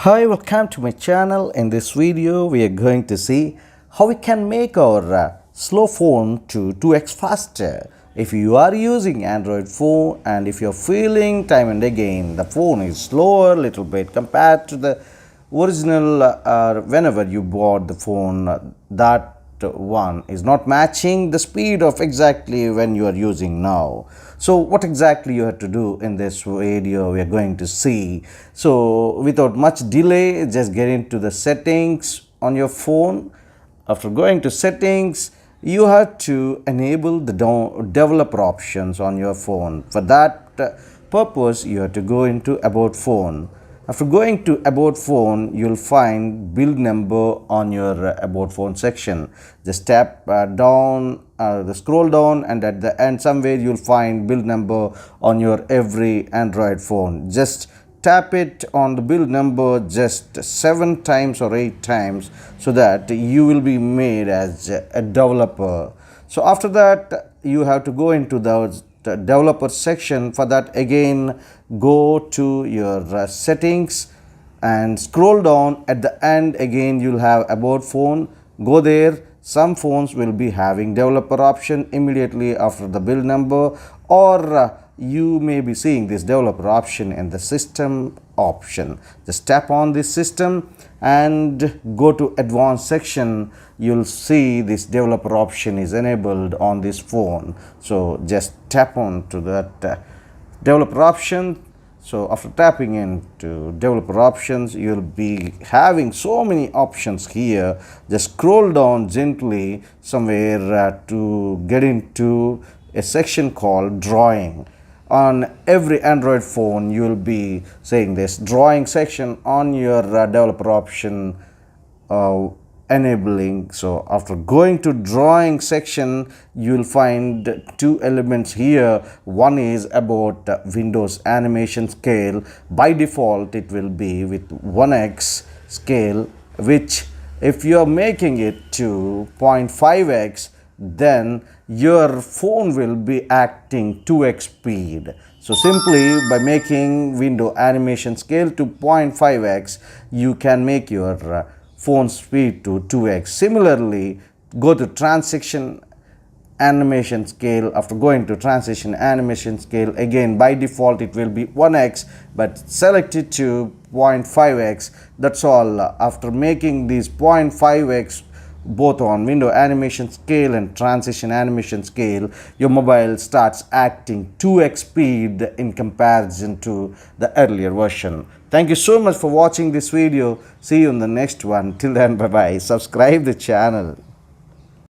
Hi, welcome to my channel. In this video, we are going to see how we can make our slow phone to 2x faster. If you are using Android phone and if you're feeling time and again the phone is slower little bit compared to the original whenever you bought the phone, that one is not matching the speed of exactly when you are using now. So what exactly you have to do in this video we are going to see. So without much delay, just get into the settings on your phone. After going to settings, you have to enable the developer options on your phone. For that purpose, you have to go into about phone. After going to about phone, you'll find build number on your about phone section. Just tap down, scroll down, and at the end somewhere you'll find build number on your every Android phone. Just tap it on the build number just 7 times or 8 times so that you will be made as a developer. So after that, you have to go into the developer section. For that, again go to your settings and scroll down. At the end, again you'll have about phone. Go there. Some phones will be having developer option immediately after the build number, or you may be seeing this developer option in the system option. Just tap on this system and go to advanced section. You'll see this developer option is enabled on this phone. So just tap on to that developer option. So after tapping into developer options, you'll be having so many options here. Just scroll down gently somewhere to get into a section called drawing. On every Android phone, you will be saying this drawing section on your developer option enabling. So after going to drawing section, you will find 2 elements here. One is about Windows animation scale. By default, it will be with 1x scale, which if you are making it to 0.5x, then your phone will be acting 2x speed. So simply by making window animation scale to 0.5x, you can make your phone speed to 2x. Similarly, go to transition animation scale. After going to transition animation scale, again by default it will be 1x, but select it to 0.5x. That's all. After making these 0.5x both on window animation scale and transition animation scale, your mobile starts acting 2x speed in comparison to the earlier version. Thank you so much for watching this video. See you in the next one. Till then, bye bye. Subscribe the channel.